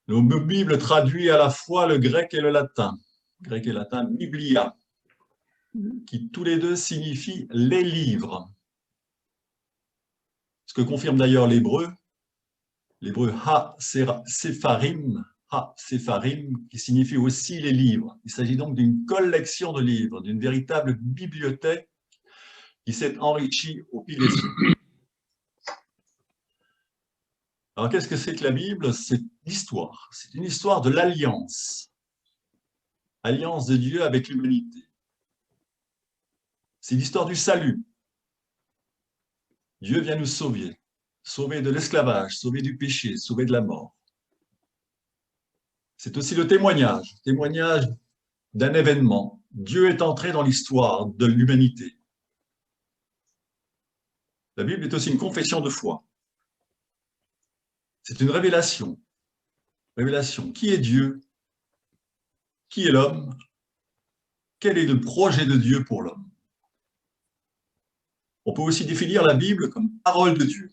Nos Bibles traduit à la fois le grec et le latin. Grec et latin, biblia, qui tous les deux signifient les livres. Ce que confirme d'ailleurs l'hébreu ha-sepharim, qui signifie aussi les livres. Il s'agit donc d'une collection de livres, d'une véritable bibliothèque qui s'est enrichie au fil des siècles. Alors, qu'est-ce que c'est que la Bible? C'est l'histoire. C'est une histoire de l'alliance. Alliance de Dieu avec l'humanité. C'est l'histoire du salut. Dieu vient nous sauver. Sauver de l'esclavage, sauver du péché, sauver de la mort. C'est aussi le témoignage d'un événement. Dieu est entré dans l'histoire de l'humanité. La Bible est aussi une confession de foi. C'est une révélation. Révélation. Qui est Dieu? Qui est l'homme? Quel est le projet de Dieu pour l'homme? On peut aussi définir la Bible comme parole de Dieu.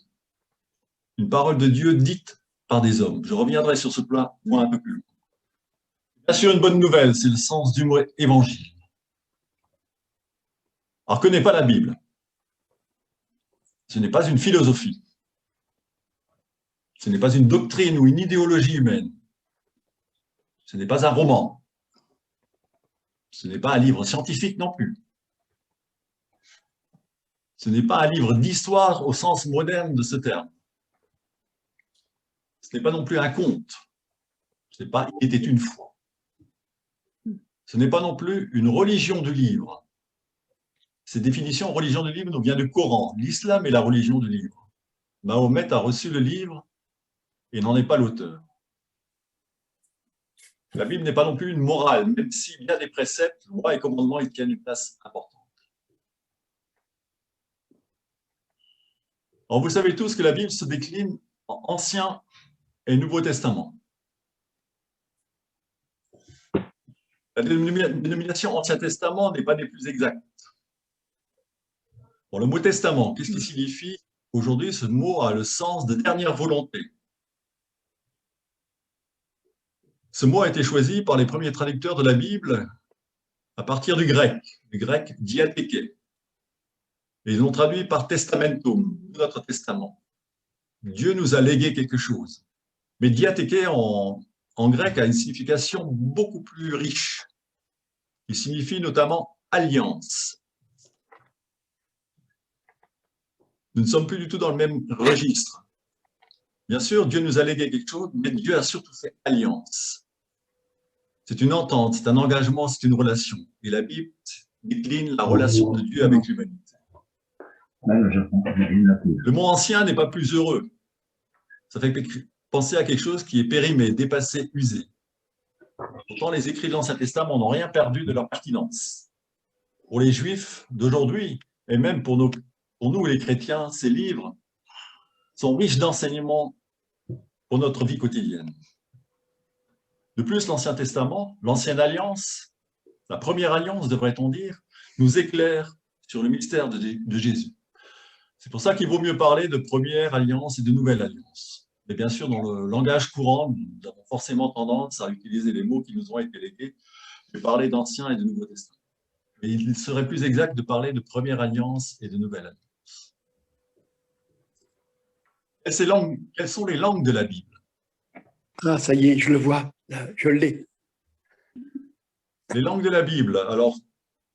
Une parole de Dieu dite par des hommes. Je reviendrai sur ce point un peu plus loin. Bien sûr, une bonne nouvelle, c'est le sens du mot évangile. Alors, que n'est pas la Bible? Ce n'est pas une philosophie. Ce n'est pas une doctrine ou une idéologie humaine. Ce n'est pas un roman. Ce n'est pas un livre scientifique non plus. Ce n'est pas un livre d'histoire au sens moderne de ce terme. Ce n'est pas non plus un conte. Ce n'est pas « il était une fois ». Ce n'est pas non plus une religion du livre. Cette définition, religion du livre, nous vient du Coran. L'islam est la religion du livre. Mahomet a reçu le livre et n'en est pas l'auteur. La Bible n'est pas non plus une morale, même s'il y a des préceptes, lois et commandements, ils tiennent une place importante. Alors, vous savez tous que la Bible se décline en Ancien et Nouveau Testament. La dénomination Ancien Testament n'est pas des plus exactes. Bon, le mot testament, qu'est-ce qui signifie? Aujourd'hui, ce mot a le sens de dernière volonté. Ce mot a été choisi par les premiers traducteurs de la Bible à partir du grec diatheke. Et ils l'ont traduit par testamentum, notre testament. Dieu nous a légué quelque chose. Mais diatheke en grec a une signification beaucoup plus riche. Il signifie notamment alliance. Nous ne sommes plus du tout dans le même registre. Bien sûr, Dieu nous a légué quelque chose, mais Dieu a surtout fait alliance. C'est une entente, c'est un engagement, c'est une relation. Et la Bible décline la relation de Dieu avec l'humanité. Le mot ancien n'est pas plus heureux. Ça fait penser à quelque chose qui est périmé, dépassé, usé. Pourtant, les écrits de l'Ancien Testament n'ont rien perdu de leur pertinence. Pour les Juifs d'aujourd'hui, et même pour nous les chrétiens, ces livres sont riches d'enseignements pour notre vie quotidienne. De plus, l'Ancien Testament, l'Ancienne Alliance, la première alliance, devrait-on dire, nous éclaire sur le mystère de Jésus. C'est pour ça qu'il vaut mieux parler de première alliance et de nouvelle alliance. Mais bien sûr, dans le langage courant, nous avons forcément tendance à utiliser les mots qui nous ont été légués, de parler d'Ancien et de Nouveau Testament. Mais il serait plus exact de parler de première alliance et de nouvelle alliance. Quelles sont les langues de la Bible? Ah, ça y est, je le vois, je l'ai. Les langues de la Bible, alors,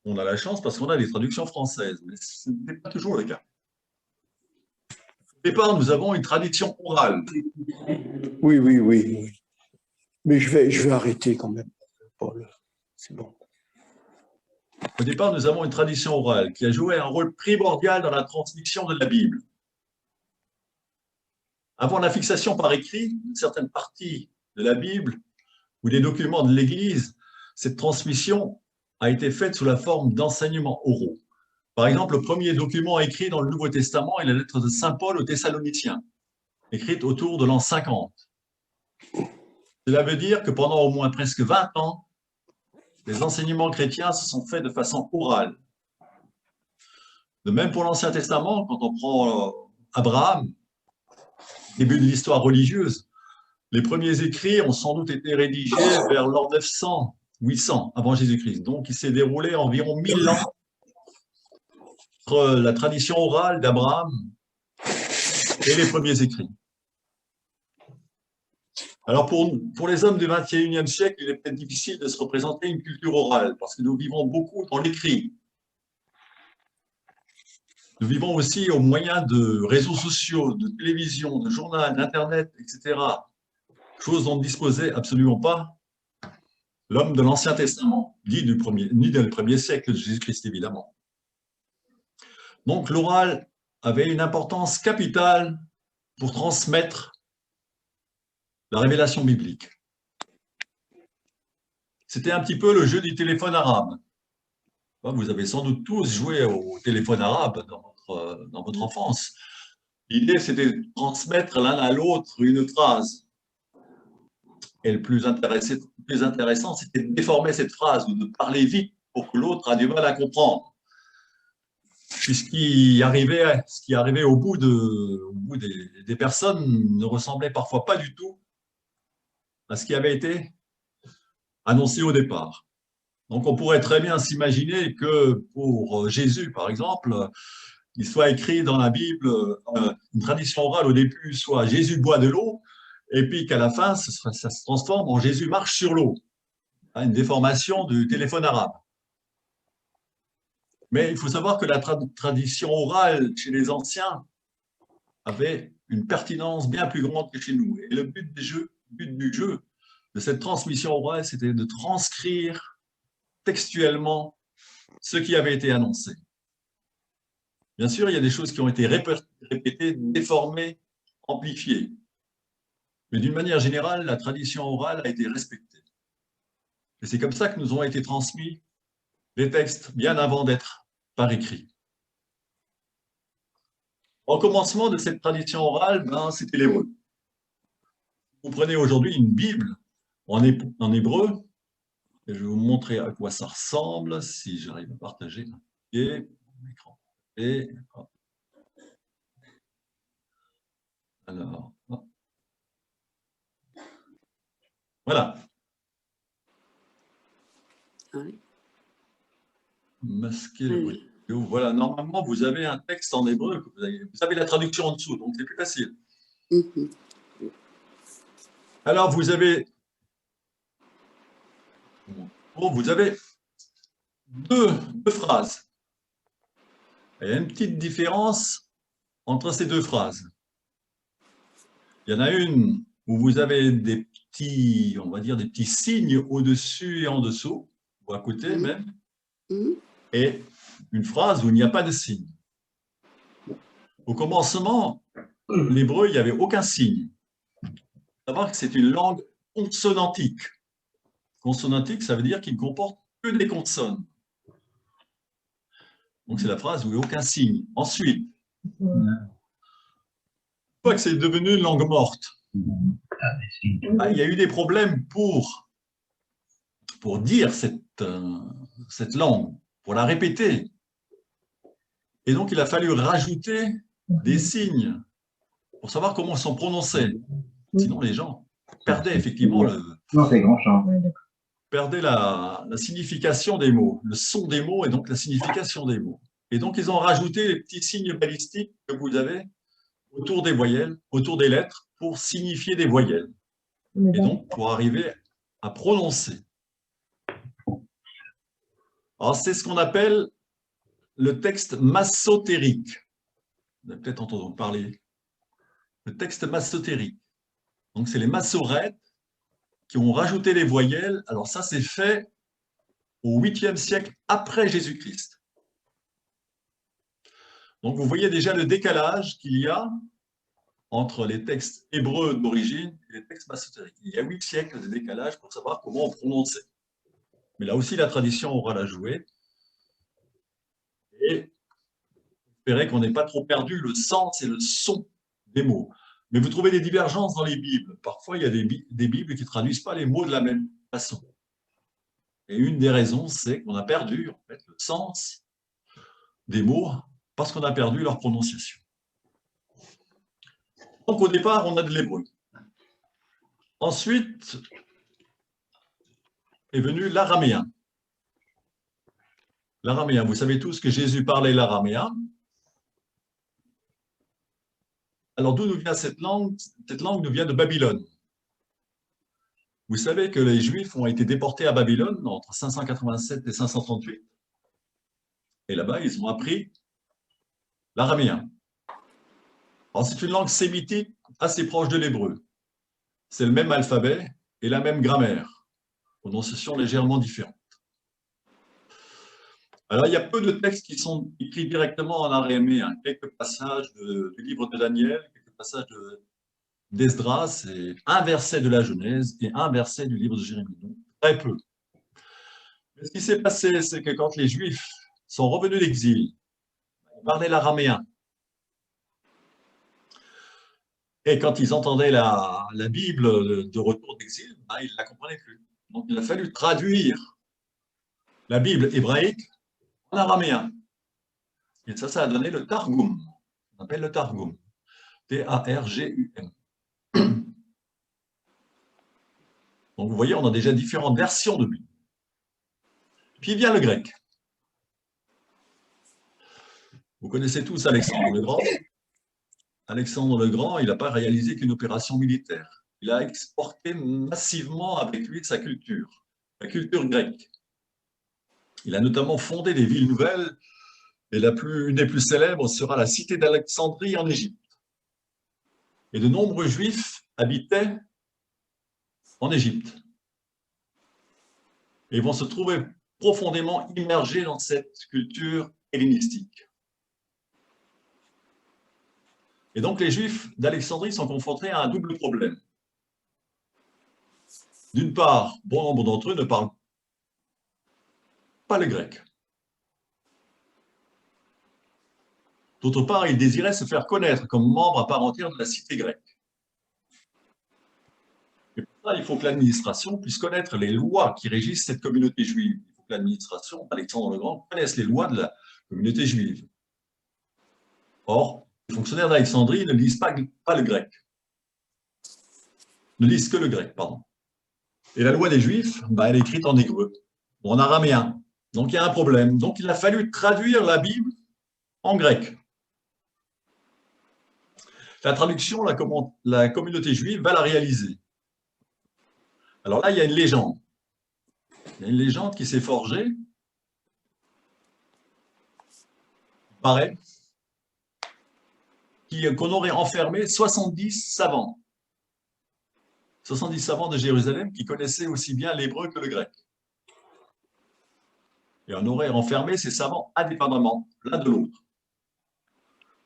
on a la chance parce qu'on a des traductions françaises, mais ce n'est pas toujours le cas. Au départ, nous avons une tradition orale. Oui. Mais je vais arrêter quand même, Paul. C'est bon. Au départ, nous avons une tradition orale qui a joué un rôle primordial dans la transmission de la Bible. Avant la fixation par écrit d'une certaine partie de la Bible ou des documents de l'Église, cette transmission a été faite sous la forme d'enseignements oraux. Par exemple, le premier document écrit dans le Nouveau Testament est la lettre de Saint Paul aux Thessaloniciens, écrite autour de l'an 50. Cela veut dire que pendant au moins presque 20 ans, les enseignements chrétiens se sont faits de façon orale. De même pour l'Ancien Testament, quand on prend Abraham, début de l'histoire religieuse, Les premiers écrits ont sans doute été rédigés vers l'an 900, 800 avant Jésus-Christ. Donc, il s'est déroulé environ 1000 ans entre la tradition orale d'Abraham et les premiers écrits. Alors, pour les hommes du XXIe siècle, il est peut-être difficile de se représenter une culture orale parce que nous vivons beaucoup dans l'écrit. Nous vivons aussi au moyen de réseaux sociaux, de télévision, de journal, d'Internet, etc. Chose dont ne disposait absolument pas l'homme de l'Ancien Testament, ni du premier siècle de Jésus-Christ, évidemment. Donc, l'oral avait une importance capitale pour transmettre la révélation biblique. C'était un petit peu le jeu du téléphone arabe. Vous avez sans doute tous joué au téléphone arabe dans votre enfance. L'idée, c'était de transmettre l'un à l'autre une phrase. Et le plus intéressant, c'était de déformer cette phrase ou de parler vite pour que l'autre a du mal à comprendre. Puis ce qui arrivait au bout des personnes ne ressemblait parfois pas du tout à ce qui avait été annoncé au départ. Donc on pourrait très bien s'imaginer que pour Jésus, par exemple, il soit écrit dans la Bible, une tradition orale au début, soit Jésus boit de l'eau, et puis qu'à la fin, ça se transforme en Jésus marche sur l'eau. Une déformation du téléphone arabe. Mais il faut savoir que la tradition orale chez les anciens avait une pertinence bien plus grande que chez nous. Et le but du jeu, de cette transmission orale, c'était de transcrire textuellement ce qui avait été annoncé. Bien sûr, il y a des choses qui ont été répétées, déformées, amplifiées. Mais d'une manière générale, la tradition orale a été respectée. Et c'est comme ça que nous ont été transmis les textes bien avant d'être par écrit. Au commencement de cette tradition orale, c'était l'hébreu. Vous prenez aujourd'hui une Bible en hébreu, et je vais vous montrer à quoi ça ressemble, si j'arrive à partager l'écran. Et alors, voilà. Oui. Masquer le bruit. Voilà, normalement, vous avez un texte en hébreu, vous avez la traduction en dessous, donc c'est plus facile. Mm-hmm. Alors, vous avez deux phrases. Il y a une petite différence entre ces deux phrases. Il y en a une où vous avez des petits, on va dire, des petits signes au-dessus et en dessous, ou à côté même, et une phrase où il n'y a pas de signe. Au commencement, l'hébreu, il n'y avait aucun signe. Il faut savoir que c'est une langue consonantique. Consonantique, ça veut dire qu'il ne comporte que des consonnes. Donc, c'est la phrase où il n'y a aucun signe. Ensuite, une fois que c'est devenu une langue morte, il y a eu des problèmes pour dire cette langue, pour la répéter. Et donc, il a fallu rajouter des signes pour savoir comment s'en prononcer. Sinon, les gens perdaient effectivement perdaient la signification des mots, le son des mots et donc la signification des mots. Et donc, ils ont rajouté les petits signes balistiques que vous avez autour des voyelles, autour des lettres, pour signifier des voyelles. Et donc, pour arriver à prononcer. Alors, c'est ce qu'on appelle le texte massotérique. Vous avez peut-être entendu parler. Le texte massotérique. Donc, c'est les massorètes qui ont rajouté les voyelles. Alors, ça, c'est fait au 8e siècle après Jésus-Christ. Donc, vous voyez déjà le décalage qu'il y a entre les textes hébreux d'origine et les textes massotériques. Il y a 8 siècles de décalage pour savoir comment on prononçait. Mais là aussi, la tradition aura la jouer. Et j'espérais qu'on n'ait pas trop perdu le sens et le son des mots. Mais vous trouvez des divergences dans les Bibles. Parfois, il y a des Bibles qui ne traduisent pas les mots de la même façon. Et une des raisons, c'est qu'on a perdu en fait, le sens des mots parce qu'on a perdu leur prononciation. Donc, au départ, on a de l'hébreu. Ensuite est venu l'araméen. L'araméen, vous savez tous que Jésus parlait l'araméen. Alors d'où nous vient cette langue? Cette langue nous vient de Babylone. Vous savez que les Juifs ont été déportés à Babylone entre 587 et 538. Et là-bas, ils ont appris l'araméen. Alors c'est une langue sémitique assez proche de l'hébreu. C'est le même alphabet et la même grammaire, prononciation légèrement différente. Alors, il y a peu de textes qui sont écrits directement en araméen. Quelques passages du livre de Daniel, quelques passages d'Esdras, et un verset de la Genèse et un verset du livre de Jérémie. Donc, très peu. Mais ce qui s'est passé, c'est que quand les Juifs sont revenus d'exil, ils parlaient l'araméen. Et quand ils entendaient la Bible de retour d'exil, ben, ils ne la comprenaient plus. Donc, il a fallu traduire la Bible hébraïque en araméen. Et ça a donné le Targum. On appelle le Targum. T-A-R-G-U-M. Donc, vous voyez, on a déjà différentes versions de Bible. Puis vient le grec. Vous connaissez tous Alexandre le Grand. Alexandre le Grand, il n'a pas réalisé qu'une opération militaire. Il a exporté massivement avec lui sa culture, la culture grecque. Il a notamment fondé des villes nouvelles, et une des plus célèbres sera la cité d'Alexandrie en Égypte. Et de nombreux Juifs habitaient en Égypte. Et vont se trouver profondément immergés dans cette culture hellénistique. Et donc les Juifs d'Alexandrie sont confrontés à un double problème. D'une part, bon nombre d'entre eux ne parlent pas le grec. D'autre part, ils désiraient se faire connaître comme membres à part entière de la cité grecque. Et pour ça, il faut que l'administration puisse connaître les lois qui régissent cette communauté juive. Il faut que l'administration, Alexandre le Grand, connaisse les lois de la communauté juive. Or, les fonctionnaires d'Alexandrie ne lisent pas le grec. Ne lisent que le grec, pardon. Et la loi des Juifs, elle est écrite en hébreu, ou en araméen. Donc il y a un problème. Donc il a fallu traduire la Bible en grec. La traduction, la communauté juive va la réaliser. Alors là, il y a une légende. Il y a une légende qui s'est forgée. Il paraît qu'on aurait enfermé 70 savants. 70 savants de Jérusalem qui connaissaient aussi bien l'hébreu que le grec. Et on aurait enfermé ces savants indépendamment, l'un de l'autre.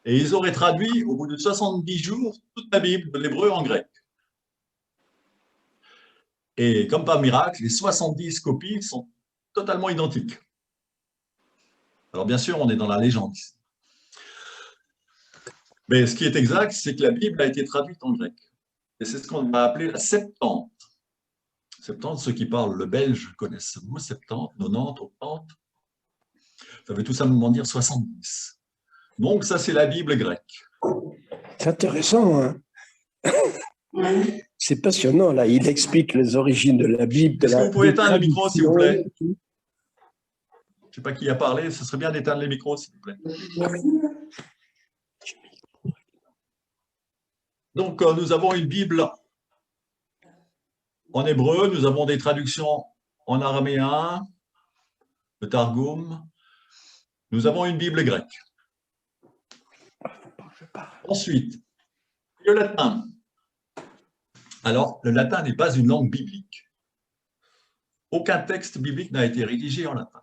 Et ils auraient traduit, au bout de 70 jours, toute la Bible de l'hébreu en grec. Et comme par miracle, les 70 copies sont totalement identiques. Alors bien sûr, on est dans la légende ici. Mais ce qui est exact, c'est que la Bible a été traduite en grec. Et c'est ce qu'on va appeler la Septante. Septante, ceux qui parlent le belge connaissent ce mot, Septante, 90, 80. Ça veut tout simplement dire 70. Donc ça, c'est la Bible grecque. C'est intéressant, hein? C'est passionnant, là. Il explique les origines de la Bible. Est-ce que vous pouvez éteindre le micro, s'il vous plaît? Je ne sais pas qui a parlé. Ce serait bien d'éteindre les micros, s'il vous plaît. Donc, nous avons une Bible en hébreu. Nous avons des traductions en araméen, le Targum. Nous avons une Bible grecque. Ensuite, le latin. Alors, le latin n'est pas une langue biblique. Aucun texte biblique n'a été rédigé en latin.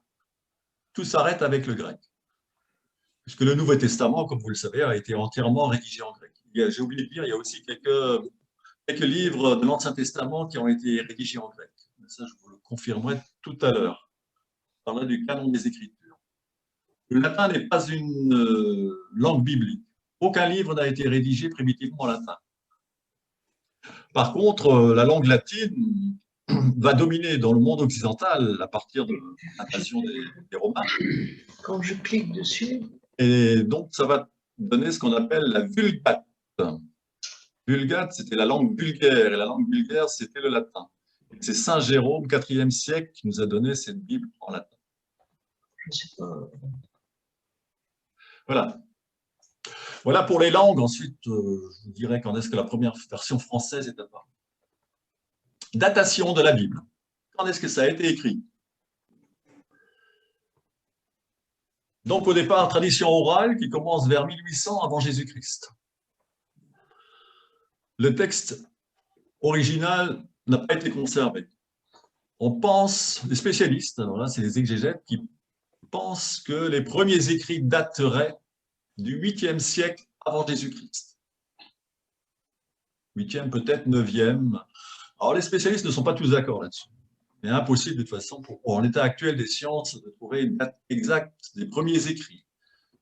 Tout s'arrête avec le grec. Puisque le Nouveau Testament, comme vous le savez, a été entièrement rédigé en grec. J'ai oublié de dire, il y a aussi quelques livres de l'Ancien Testament qui ont été rédigés en grec. Ça, je vous le confirmerai tout à l'heure. On parlera du canon des Écritures. Le latin n'est pas une langue biblique. Aucun livre n'a été rédigé primitivement en latin. Par contre, la langue latine va dominer dans le monde occidental à partir de l'invasion des Romains. Quand je clique dessus. Et donc, ça va donner ce qu'on appelle la Vulgate. Vulgate, c'était la langue vulgaire, et la langue vulgaire, c'était le latin. C'est Saint Jérôme, 4e siècle, qui nous a donné cette Bible en latin. Je ne sais pas. Voilà. Voilà pour les langues. Ensuite, je vous dirai quand est-ce que la première version française est apparue. Datation de la Bible. Quand est-ce que ça a été écrit? Donc, au départ, tradition orale qui commence vers 1800 avant Jésus-Christ. Le texte original n'a pas été conservé. On pense, les spécialistes, alors là, c'est les exégètes qui pensent que les premiers écrits dateraient du 8e siècle avant Jésus-Christ. 8e, peut-être 9e. Alors, les spécialistes ne sont pas tous d'accord là-dessus. C'est impossible, de toute façon, en l'état actuel des sciences, de trouver une date exacte des premiers écrits.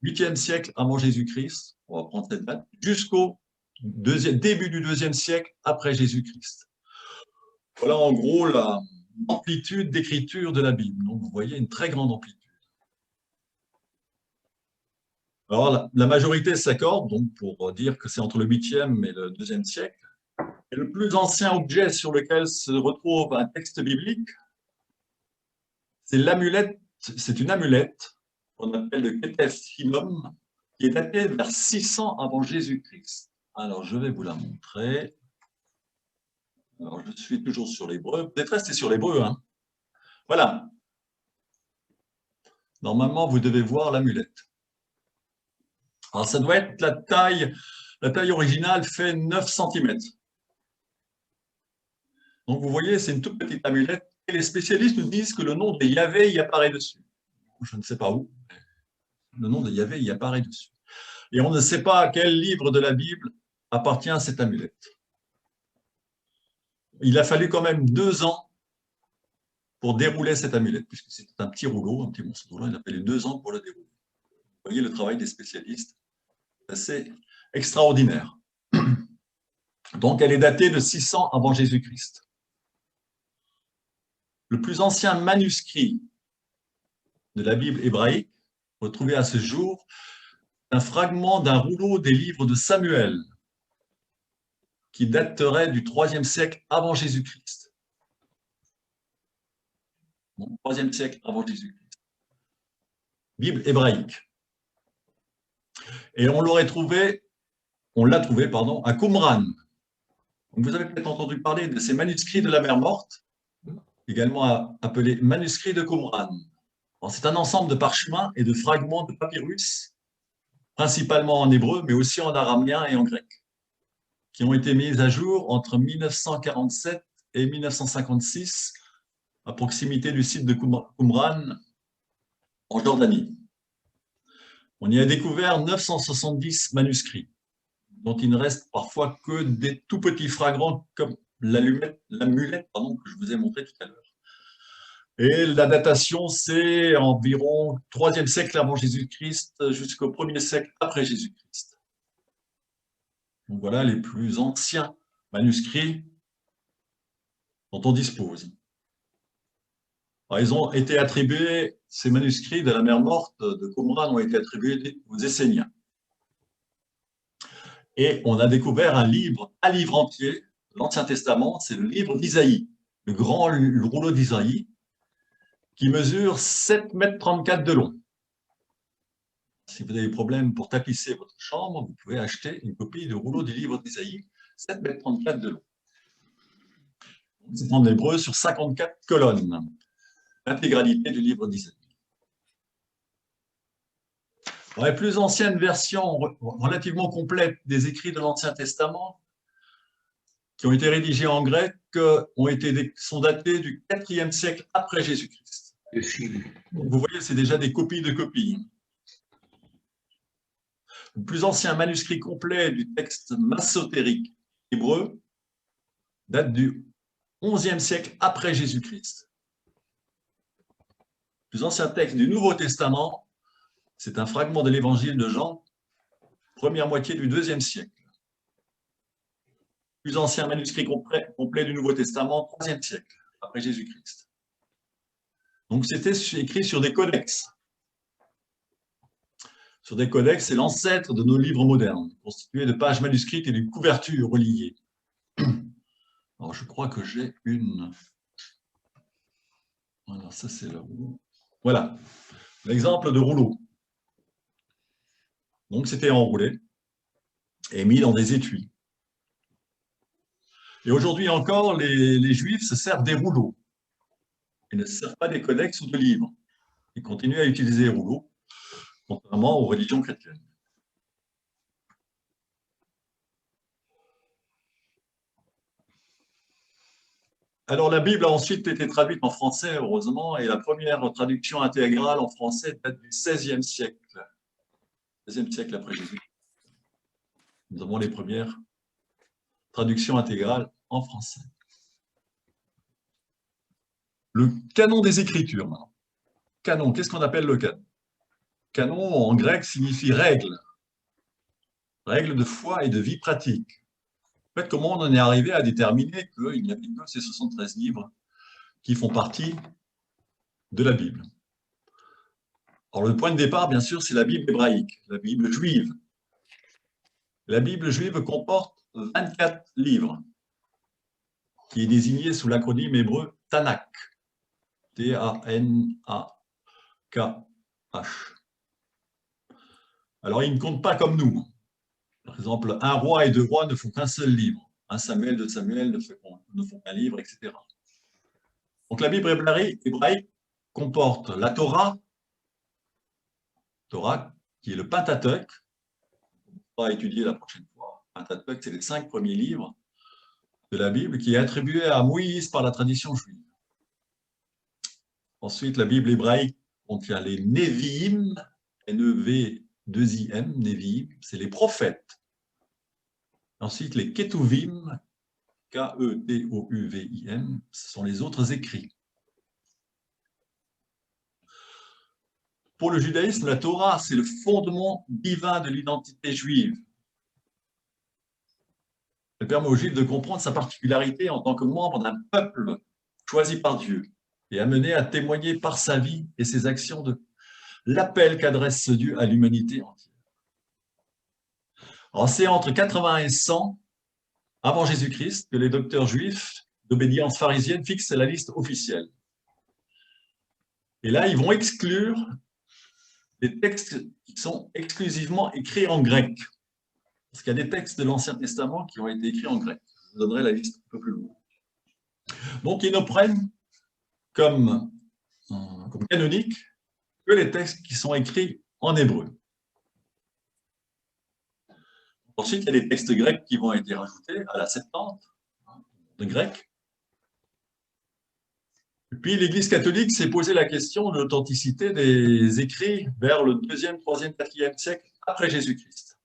8e siècle avant Jésus-Christ, on va prendre cette date, jusqu'au début du 2e siècle après Jésus-Christ. Voilà en gros l'amplitude d'écriture de la Bible. Donc vous voyez une très grande amplitude. Alors la majorité s'accorde donc pour dire que c'est entre le 8e et le 2e siècle. Et le plus ancien objet sur lequel se retrouve un texte biblique, c'est l'amulette. C'est une amulette qu'on appelle le Ketef Hinnom, qui est datée vers 600 avant Jésus-Christ. Alors je vais vous la montrer. Alors, je suis toujours sur l'hébreu. Peut-être rester sur l'hébreu. Hein. Voilà. Normalement, vous devez voir l'amulette. Alors, ça doit être la taille originale fait 9 cm. Donc, vous voyez, c'est une toute petite amulette. Et les spécialistes nous disent que le nom de Yahvé y apparaît dessus. Je ne sais pas où. Le nom de Yahvé y apparaît dessus. Et on ne sait pas à quel livre de la Bible appartient cette amulette. Il a fallu quand même 2 ans pour dérouler cette amulette, puisque c'est un petit rouleau, un petit morceau de rouleau, il a fallu 2 ans pour le dérouler. Vous voyez le travail des spécialistes, assez extraordinaire. Donc elle est datée de 600 avant Jésus-Christ. Le plus ancien manuscrit de la Bible hébraïque, retrouvé à ce jour, un fragment d'un rouleau des livres de Samuel, qui daterait du 3e siècle avant Jésus-Christ. 3e siècle avant Jésus-Christ. Bible hébraïque. Et on l'a trouvé, à Qumran. Donc vous avez peut-être entendu parler de ces manuscrits de la mer Morte, également appelés manuscrits de Qumran. C'est un ensemble de parchemins et de fragments de papyrus, principalement en hébreu, mais aussi en araméen et en grec, qui ont été mis à jour entre 1947 et 1956, à proximité du site de Qumran, en Jordanie. On y a découvert 970 manuscrits, dont il ne reste parfois que des tout petits fragments comme l'amulette que je vous ai montré tout à l'heure. Et la datation, c'est environ 3e siècle avant Jésus-Christ jusqu'au 1er siècle après Jésus-Christ. Donc voilà les plus anciens manuscrits dont on dispose. Alors, ils ont été attribués, ces manuscrits de la mer Morte de Qumran ont été attribués aux Esséniens. Et on a découvert un livre entier, l'Ancien Testament, c'est le livre d'Isaïe, le rouleau d'Isaïe, qui mesure 7,34 m de long. Si vous avez des problèmes pour tapisser votre chambre, vous pouvez acheter une copie du rouleau du livre d'Isaïe, 7,34 m de long. C'est en hébreu sur 54 colonnes, l'intégralité du livre d'Isaïe. Dans les plus anciennes versions relativement complètes des écrits de l'Ancien Testament, qui ont été rédigés en grec, sont datés du 4e siècle après Jésus-Christ. Donc vous voyez, c'est déjà des copies de copies. Le plus ancien manuscrit complet du texte massotérique hébreu date du 11e siècle après Jésus-Christ. Le plus ancien texte du Nouveau Testament, c'est un fragment de l'évangile de Jean, première moitié du 2e siècle. Le plus ancien manuscrit complet du Nouveau Testament, 3e siècle après Jésus-Christ. Donc c'était écrit sur des codex. sur des codex, c'est l'ancêtre de nos livres modernes, constitué de pages manuscrites et de couvertures reliées. Alors, je crois que j'ai une... Alors, ça, c'est le rouleau. Voilà, l'exemple de rouleau. Donc, c'était enroulé et mis dans des étuis. Et aujourd'hui encore, les Juifs se servent des rouleaux. Ils ne se servent pas des codex ou de livres. Ils continuent à utiliser les rouleaux, contrairement aux religions chrétiennes. Alors, la Bible a ensuite été traduite en français, heureusement, et la première traduction intégrale en français date du XVIe siècle. XVIe siècle après Jésus. Nous avons les premières traductions intégrales en français. Le canon des Écritures, maintenant. Canon, qu'est-ce qu'on appelle le canon? Canon, en grec, signifie règle. Règle de foi et de vie pratique. En fait, comment on en est arrivé à déterminer qu'il n'y avait que ces 73 livres qui font partie de la Bible? Alors, le point de départ, bien sûr, c'est la Bible hébraïque, la Bible juive. La Bible juive comporte 24 livres, qui est désigné sous l'acronyme hébreu Tanakh. T-A-N-A-K-H. Alors, il ne compte pas comme nous. Par exemple, un roi et deux rois ne font qu'un seul livre. Un Samuel, deux Samuel ne font qu'un livre, etc. Donc, la Bible hébraïque comporte la Torah, qui est le Pentateuque. On va étudier la prochaine fois. Pentateuque, c'est les 5 premiers livres de la Bible qui est attribué à Moïse par la tradition juive. Ensuite, la Bible hébraïque contient les Nevi'im, N-E-V-2-I-M, Nevi'im, c'est les prophètes. Ensuite, les Ketuvim, K-E-T-O-U-V-I-M, ce sont les autres écrits. Pour le judaïsme, la Torah, c'est le fondement divin de l'identité juive. Elle permet aux Juifs de comprendre sa particularité en tant que membre d'un peuple choisi par Dieu et amené à témoigner par sa vie et ses actions de l'appel qu'adresse ce Dieu à l'humanité entière. Alors, c'est entre 80 et 100 avant Jésus-Christ que les docteurs juifs d'obédience pharisienne fixent la liste officielle. Et là, ils vont exclure des textes qui sont exclusivement écrits en grec. Parce qu'il y a des textes de l'Ancien Testament qui ont été écrits en grec. Je vous donnerai la liste un peu plus loin. Donc, ils ne prennent comme canoniques que les textes qui sont écrits en hébreu. Ensuite, il y a des textes grecs qui vont être rajoutés à la Septante de grec. Et puis, l'Église catholique s'est posé la question de l'authenticité des écrits vers le 2e, 3e, 4e siècle après Jésus-Christ.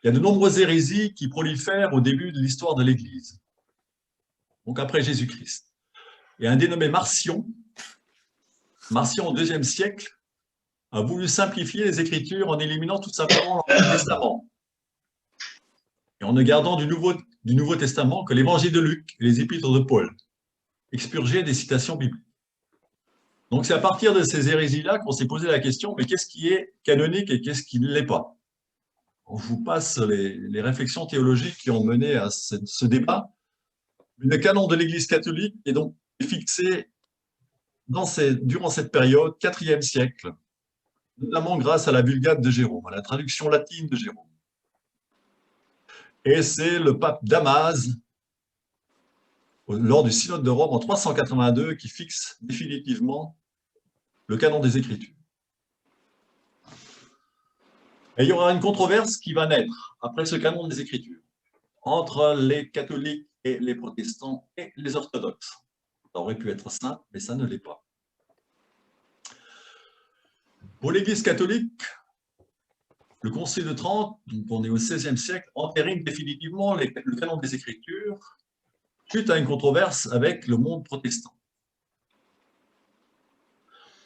Il y a de nombreuses hérésies qui prolifèrent au début de l'histoire de l'Église, donc après Jésus-Christ. Et un dénommé Marcion au 2e siècle, a voulu simplifier les Écritures en éliminant tout simplement l'Ancien Testament et en ne gardant du Nouveau Testament que l'Évangile de Luc et les Épîtres de Paul, expurgés des citations bibliques. Donc c'est à partir de ces hérésies-là qu'on s'est posé la question, mais qu'est-ce qui est canonique et qu'est-ce qui ne l'est pas? Je vous passe les réflexions théologiques qui ont mené à ce débat. Le canon de l'Église catholique est donc fixé durant cette période, 4e siècle, notamment grâce à la Vulgate de Jérôme, à la traduction latine de Jérôme. Et c'est le pape Damas, lors du synode de Rome en 382, qui fixe définitivement le canon des Écritures. Et il y aura une controverse qui va naître après ce canon des Écritures entre les catholiques et les protestants et les orthodoxes. Ça aurait pu être simple, mais ça ne l'est pas. Pour l'Église catholique, le Concile de Trente, donc on est au XVIe siècle, entérine définitivement le canon des Écritures suite à une controverse avec le monde protestant.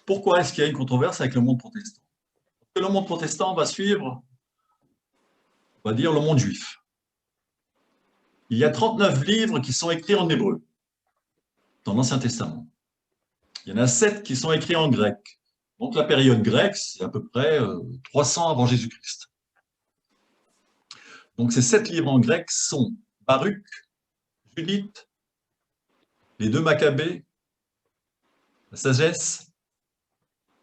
Pourquoi est-ce qu'il y a une controverse avec le monde protestant? Parce que le monde protestant va suivre, on va dire, le monde juif. Il y a 39 livres qui sont écrits en hébreu dans l'Ancien Testament. Il y en a 7 qui sont écrits en grec. Donc la période grecque, c'est à peu près 300 avant Jésus-Christ. Donc ces 7 livres en grec sont Baruch, Judith, les 2 Maccabées, la sagesse,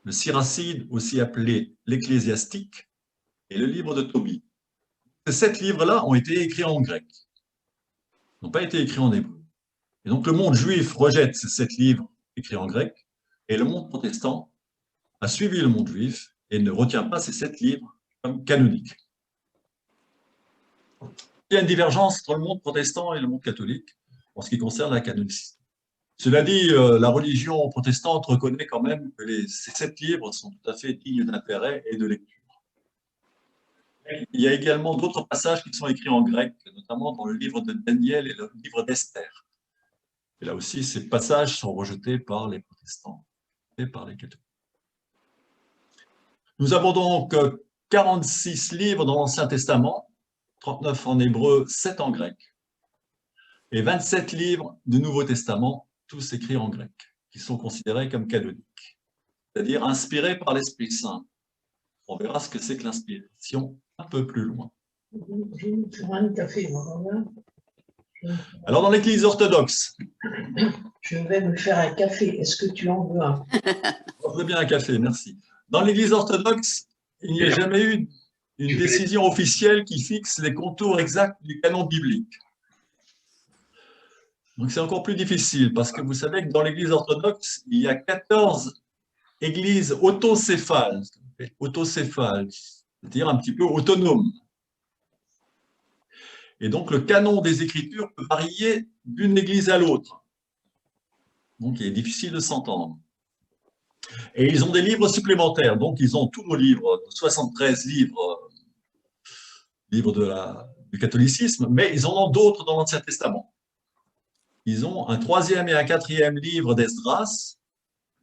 le Siracide, aussi appelé l'Ecclésiastique, et le livre de Tobie. Ces 7 livres-là ont été écrits en grec, n'ont pas été écrits en hébreu. Et donc le monde juif rejette ces 7 livres écrits en grec, et le monde protestant a suivi le monde juif et ne retient pas ces 7 livres comme canoniques. Il y a une divergence entre le monde protestant et le monde catholique en ce qui concerne la canonicité. Cela dit, la religion protestante reconnaît quand même que ces 7 livres sont tout à fait dignes d'intérêt et de lecture. Il y a également d'autres passages qui sont écrits en grec, notamment dans le livre de Daniel et le livre d'Esther. Et là aussi, ces passages sont rejetés par les protestants et par les catholiques. Nous avons donc 46 livres dans l'Ancien Testament, 39 en hébreu, 7 en grec, et 27 livres du Nouveau Testament, tous écrits en grec, qui sont considérés comme canoniques, c'est-à-dire inspirés par l'Esprit Saint. On verra ce que c'est que l'inspiration un peu plus loin. Alors, dans l'Église orthodoxe, je vais me faire un café. Est-ce que tu en veux un? Je veux bien un café, merci. Dans l'Église orthodoxe, il n'y a jamais eu une décision officielle qui fixe les contours exacts du canon biblique. Donc c'est encore plus difficile parce que vous savez que dans l'Église orthodoxe, il y a 14 églises autocéphales, c'est-à-dire un petit peu autonomes. Et donc le canon des Écritures peut varier d'une église à l'autre. Donc il est difficile de s'entendre. Et ils ont des livres supplémentaires, donc ils ont tous nos livres, 73 livres, du catholicisme, mais ils en ont d'autres dans l'Ancien Testament. Ils ont un 3e et un 4e livre d'Esdras,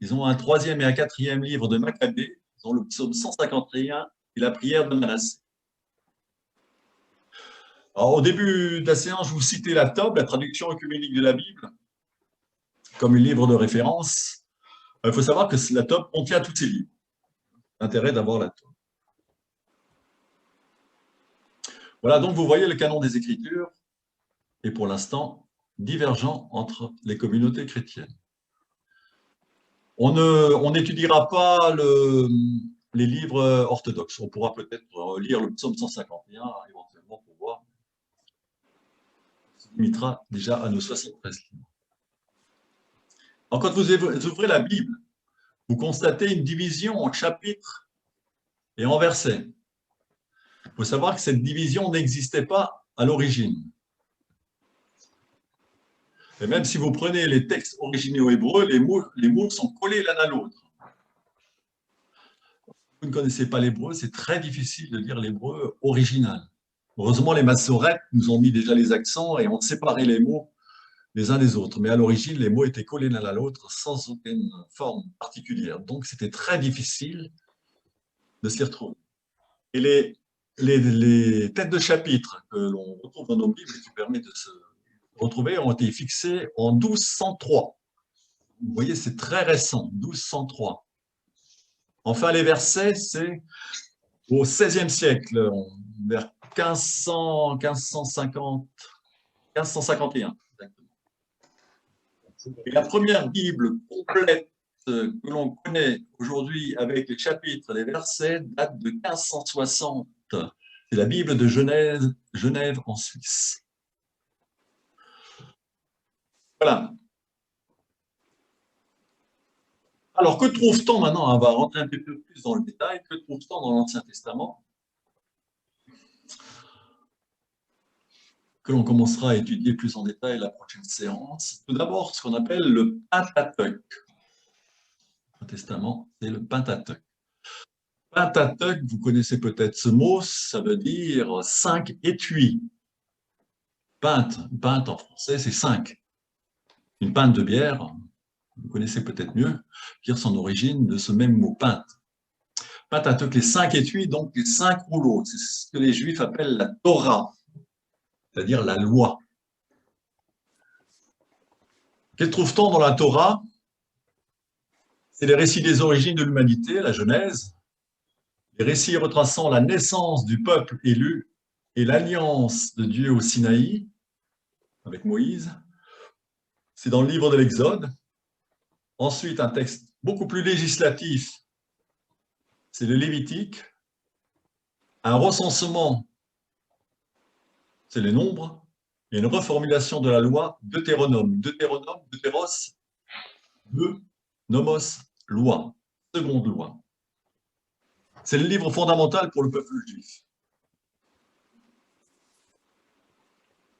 ils ont un 3e et un 4e livre de Maccabée, ils ont le psaume 151 et la prière de Manassé. Alors, au début de la séance, je vous citais la TOB, la traduction œcuménique de la Bible, comme un livre de référence. Il faut savoir que la TOB contient tous ces livres. L'intérêt d'avoir la TOB. Voilà, donc vous voyez le canon des Écritures est pour l'instant divergent entre les communautés chrétiennes. On n'étudiera pas les livres orthodoxes. On pourra peut-être lire le psaume 151 éventuellement pour voir. On se limitera déjà à nos 73 livres. Alors, quand vous ouvrez la Bible, vous constatez une division en chapitres et en versets. Il faut savoir que cette division n'existait pas à l'origine. Et même si vous prenez les textes originaux hébreux, les mots sont collés l'un à l'autre. Vous ne connaissez pas l'hébreu, c'est très difficile de lire l'hébreu original. Heureusement, les massorètes nous ont mis déjà les accents et ont séparé les mots les uns des autres. Mais à l'origine, les mots étaient collés l'un à l'autre sans aucune forme particulière. Donc, c'était très difficile de s'y retrouver. Et les têtes de chapitre que l'on retrouve dans nos Bibles, qui permettent de se retrouver, ont été fixées en 1203. Vous voyez, c'est très récent, 1203. Enfin, les versets, c'est au XVIe siècle, vers 1500, 1550, 1551. Exactement. Et la première Bible complète que l'on connaît aujourd'hui avec les chapitres et les versets date de 1560. C'est la Bible de Genève en Suisse. Voilà. Alors, que trouve-t-on maintenant? On va rentrer un peu plus dans le détail. Que trouve-t-on dans l'Ancien Testament? Que l'on commencera à étudier plus en détail la prochaine séance. Tout d'abord, ce qu'on appelle le Pentateuque. Le Testament, c'est le Pentateuque. Pentateuque, vous connaissez peut-être ce mot, ça veut dire 5 étuis. Pinte en français, c'est 5. Une pinte de bière, vous connaissez peut-être mieux, tire son origine de ce même mot, pinte. Pentateuque, les 5 étuis, donc les 5 rouleaux. C'est ce que les Juifs appellent la Torah, c'est-à-dire la loi. Que trouve-t-on dans la Torah? C'est les récits des origines de l'humanité, la Genèse, les récits retraçant la naissance du peuple élu et l'alliance de Dieu au Sinaï, avec Moïse. C'est dans le livre de l'Exode. Ensuite, un texte beaucoup plus législatif, c'est le Lévitique. Un recensement, c'est les nombres. Et une reformulation de la loi, Deutéronome. Deutéronome, Deutéros, deux, nomos, loi, seconde loi. C'est le livre fondamental pour le peuple juif.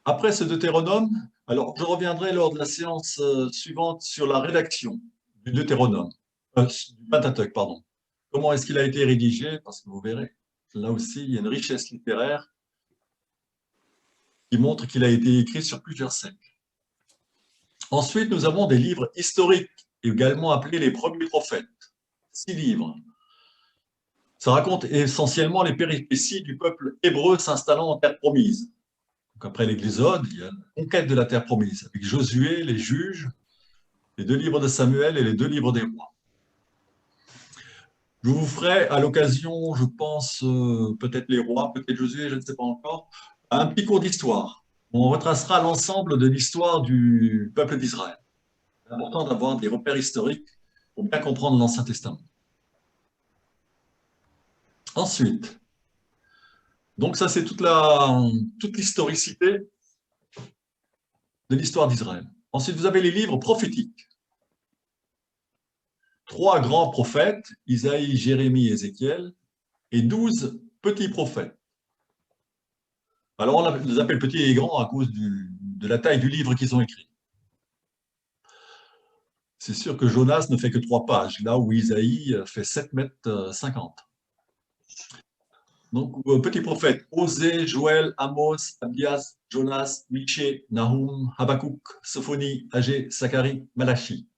Après ce Deutéronome, alors je reviendrai lors de la séance suivante sur la rédaction du Deutéronome, du Pentateuque, pardon. Comment est-ce qu'il a été rédigé? Parce que vous verrez, là aussi, il y a une richesse littéraire qui montre qu'il a été écrit sur plusieurs siècles. Ensuite, nous avons des livres historiques, également appelés les premiers prophètes. 6 livres. Ça raconte essentiellement les péripéties du peuple hébreu s'installant en terre promise. Donc après l'Exode, il y a la conquête de la terre promise, avec Josué, les juges, les 2 livres de Samuel et les 2 livres des rois. Je vous ferai à l'occasion, je pense, peut-être les rois, peut-être Josué, je ne sais pas encore, un petit cours d'histoire. On retracera l'ensemble de l'histoire du peuple d'Israël. C'est important d'avoir des repères historiques pour bien comprendre l'Ancien Testament. Ensuite, donc ça c'est toute l'historicité de l'histoire d'Israël. Ensuite, vous avez les livres prophétiques. 3 grands prophètes, Isaïe, Jérémie, Ézéchiel, et 12 petits prophètes. Alors on les appelle petits et grands à cause de la taille du livre qu'ils ont écrit. C'est sûr que Jonas ne fait que 3 pages, là où Isaïe fait 7,50 m. Donc, petits prophètes, Osée, Joël, Amos, Abias, Jonas, Michée, Nahum, Habakkuk, Sophonie, Agé, Zacharie, Malachi.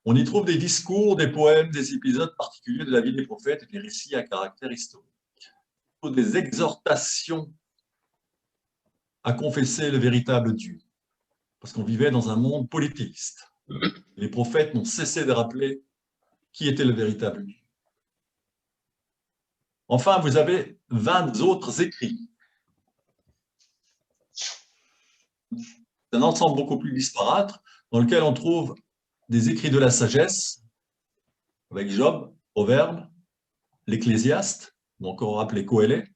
On y trouve des discours, des poèmes, des épisodes particuliers de la vie des prophètes et des récits à caractère historique. Des exhortations à confesser le véritable Dieu, parce qu'on vivait dans un monde polythéiste. Les prophètes n'ont cessé de rappeler qui était le véritable Dieu. Enfin, vous avez 20 autres écrits. C'est un ensemble beaucoup plus disparate dans lequel on trouve des écrits de la sagesse, avec Job, Proverbes, l'Ecclésiaste, ou encore appelé Coëlette.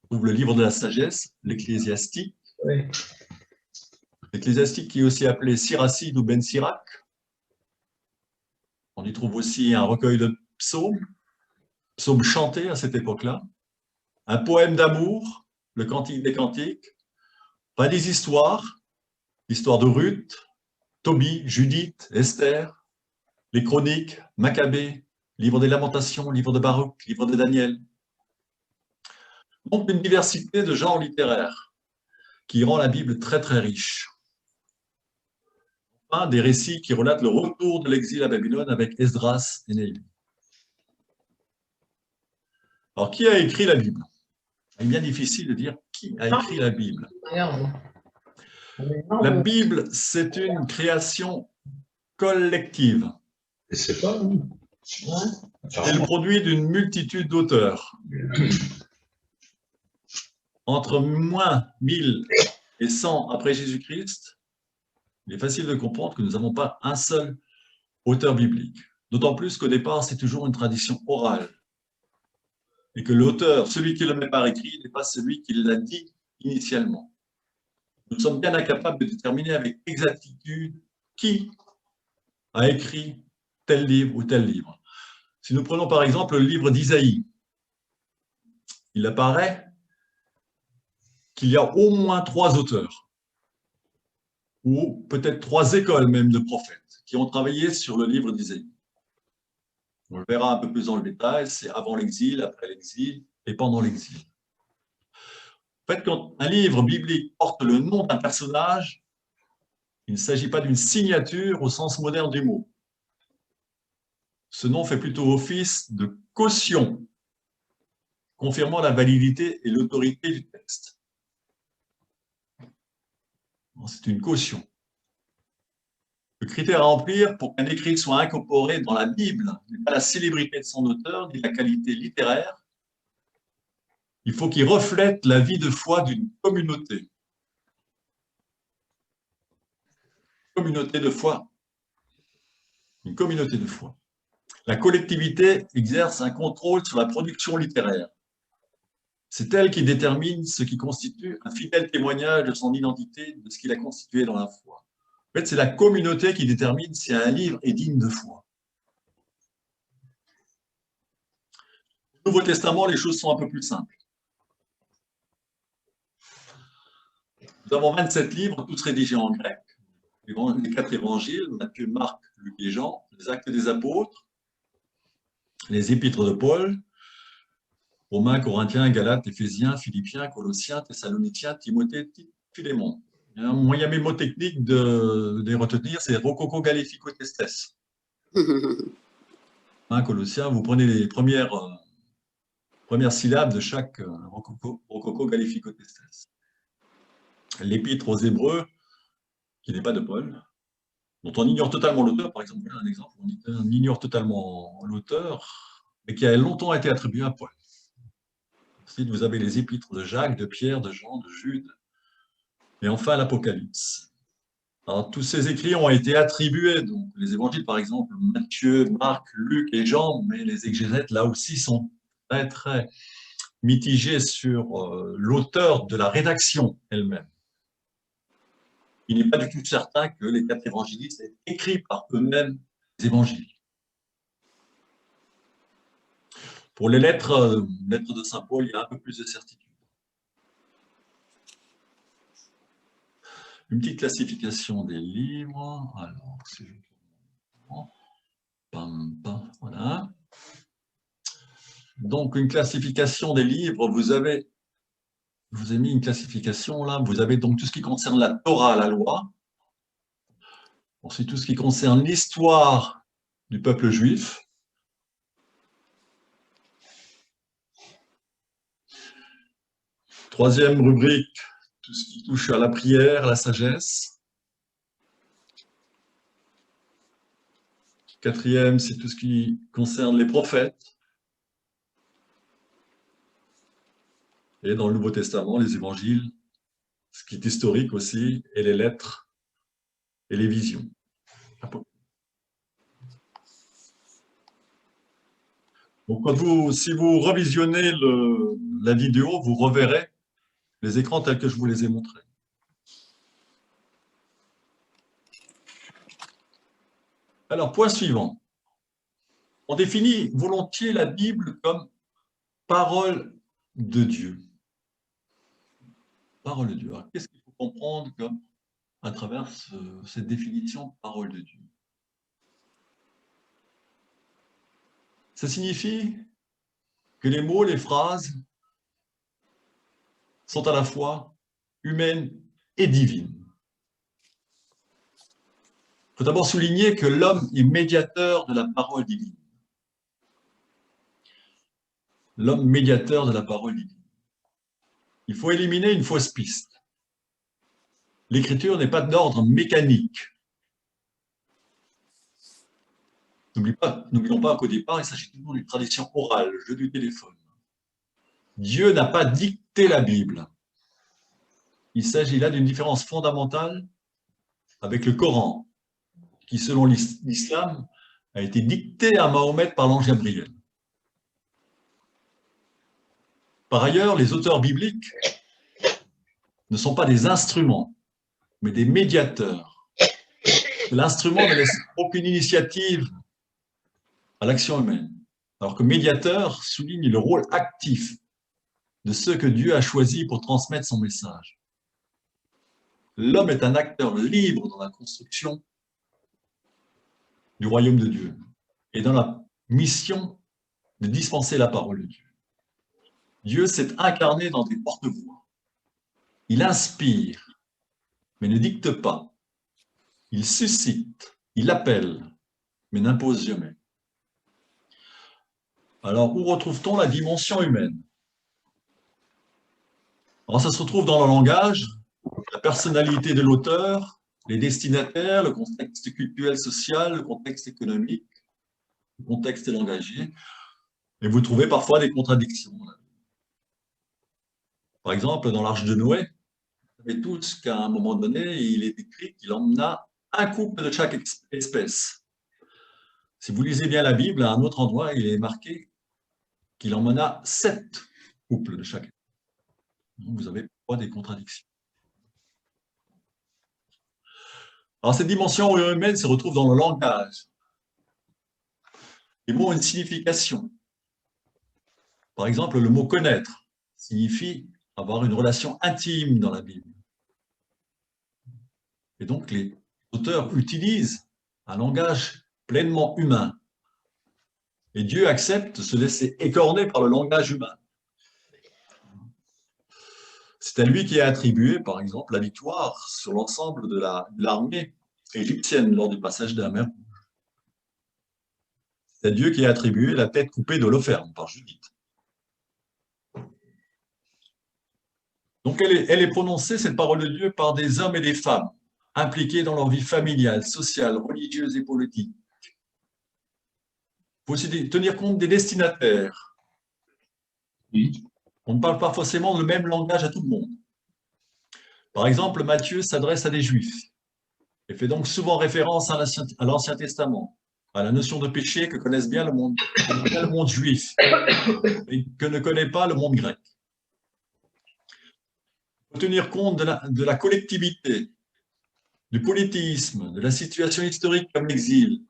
On trouve le livre de la sagesse, l'Ecclésiastique. Oui. L'Ecclésiastique qui est aussi appelé Siracide ou Ben Sirac. On y trouve aussi un recueil de psaumes chantés à cette époque-là, un poème d'amour, le Cantique des Cantiques, pas des histoires, l'histoire de Ruth, Tobie, Judith, Esther, les Chroniques, Maccabée, livre des Lamentations, livre de Baruch, livre de Daniel. Donc une diversité de genres littéraires qui rend la Bible très très riche. Enfin, des récits qui relatent le retour de l'exil à Babylone avec Esdras et Néhémie. Alors, qui a écrit la Bible? Il est bien difficile de dire qui a écrit la Bible. La Bible, c'est une création collective. C'est pas C'est le produit d'une multitude d'auteurs. Entre moins 1000 et 100 après Jésus-Christ, il est facile de comprendre que nous n'avons pas un seul auteur biblique. D'autant plus qu'au départ, c'est toujours une tradition orale. Et que l'auteur, celui qui le met par écrit, n'est pas celui qui l'a dit initialement. Nous sommes bien incapables de déterminer avec exactitude qui a écrit tel livre ou tel livre. Si nous prenons par exemple le livre d'Isaïe, il apparaît qu'il y a au moins 3 auteurs, ou peut-être 3 écoles même de prophètes, qui ont travaillé sur le livre d'Isaïe. On le verra un peu plus dans le détail, c'est avant l'exil, après l'exil et pendant l'exil. En fait, quand un livre biblique porte le nom d'un personnage, il ne s'agit pas d'une signature au sens moderne du mot. Ce nom fait plutôt office de caution, confirmant la validité et l'autorité du texte. C'est une caution. Le critère à remplir pour qu'un écrit soit incorporé dans la Bible n'est pas la célébrité de son auteur ni la qualité littéraire. Il faut qu'il reflète la vie de foi d'une communauté. Communauté de foi. Une communauté de foi. La collectivité exerce un contrôle sur la production littéraire. C'est elle qui détermine ce qui constitue un fidèle témoignage de son identité, de ce qu'il a constitué dans la foi. En fait, c'est la communauté qui détermine si un livre est digne de foi. Au Nouveau Testament, les choses sont un peu plus simples. Nous avons 27 livres, tous rédigés en grec. Les 4 évangiles, Matthieu, Marc, Luc et Jean, les actes des apôtres, les épîtres de Paul, Romains, Corinthiens, Galates, Éphésiens, Philippiens, Colossiens, Thessaloniciens, Timothée, Philémon. Un moyen mémotechnique de les retenir, c'est Rococo Gallificotestes. Colossiens, vous prenez les premières syllabes de chaque Rococo Gallificotestes. L'épître aux Hébreux, qui n'est pas de Paul, dont on ignore totalement l'auteur, par exemple, un exemple, on ignore totalement l'auteur, mais qui a longtemps été attribué à Paul. Ensuite, vous avez les épîtres de Jacques, de Pierre, de Jean, de Jude, et enfin l'Apocalypse. Alors, tous ces écrits ont été attribués, donc les évangiles, par exemple, Matthieu, Marc, Luc et Jean, mais les exégètes, là aussi, sont très, très mitigés sur l'auteur de la rédaction elle-même. Il n'est pas du tout certain que les 4 évangélistes aient écrit par eux-mêmes les évangiles. Pour les lettres de Saint Paul, il y a un peu plus de certitude. Une petite classification des livres. Alors, si je... Voilà. Donc, une classification des livres, je vous ai mis une classification là, vous avez donc tout ce qui concerne la Torah, la loi, ensuite tout ce qui concerne l'histoire du peuple juif, troisième rubrique, tout ce qui touche à la prière, la sagesse, quatrième, c'est tout ce qui concerne les prophètes, et dans le Nouveau Testament, les évangiles, ce qui est historique aussi, et les lettres et les visions. Donc, si vous revisionnez la vidéo, vous reverrez les écrans tels que je vous les ai montrés. Alors, point suivant. On définit volontiers la Bible comme parole de Dieu. Parole de Dieu. Alors, qu'est-ce qu'il faut comprendre à travers cette définition de parole de Dieu? Ça signifie que les mots, les phrases sont à la fois humaines et divines. Il faut d'abord souligner que l'homme est médiateur de la parole divine. L'homme médiateur de la parole divine. Il faut éliminer une fausse piste. L'écriture n'est pas d'ordre mécanique. N'oublions pas qu'au départ, il s'agit toujours d'une tradition orale, le jeu du téléphone. Dieu n'a pas dicté la Bible. Il s'agit là d'une différence fondamentale avec le Coran, qui, selon l'islam, a été dicté à Mahomet par l'ange Gabriel. Par ailleurs, les auteurs bibliques ne sont pas des instruments, mais des médiateurs. L'instrument ne laisse aucune initiative à l'action humaine, alors que médiateur souligne le rôle actif de ceux que Dieu a choisis pour transmettre son message. L'homme est un acteur libre dans la construction du royaume de Dieu et dans la mission de dispenser la parole de Dieu. Dieu s'est incarné dans des porte-voix. Il inspire, mais ne dicte pas. Il suscite, il appelle, mais n'impose jamais. Alors, où retrouve-t-on la dimension humaine? Alors, ça se retrouve dans le langage, la personnalité de l'auteur, les destinataires, le contexte culturel, social, le contexte économique, le contexte langagier, et vous trouvez parfois des contradictions. Par exemple, dans l'Arche de Noé, vous savez tous qu'à un moment donné, il est écrit qu'il emmena un couple de chaque espèce. Si vous lisez bien la Bible, à un autre endroit, il est marqué qu'il emmena 7 couples de chaque espèce. Donc, vous avez pas des contradictions. Alors, cette dimension humaine se retrouve dans le langage. Les mots ont une signification. Par exemple, le mot connaître signifie avoir une relation intime dans la Bible. Et donc, les auteurs utilisent un langage pleinement humain. Et Dieu accepte de se laisser écorner par le langage humain. C'est à lui qui est attribué, par exemple, la victoire sur l'ensemble de l'armée égyptienne lors du passage de la mer. C'est à Dieu qui est attribué la tête coupée d'Holoferne par Judith. Donc elle est prononcée, cette parole de Dieu, par des hommes et des femmes impliqués dans leur vie familiale, sociale, religieuse et politique. Il faut aussi tenir compte des destinataires. On ne parle pas forcément le même langage à tout le monde. Par exemple, Matthieu s'adresse à des Juifs et fait donc souvent référence à l'Ancien Testament, à la notion de péché que connaissent bien le monde juif et que ne connaît pas le monde grec. Il faut tenir compte de la collectivité, du polythéisme, de la situation historique comme l'exil,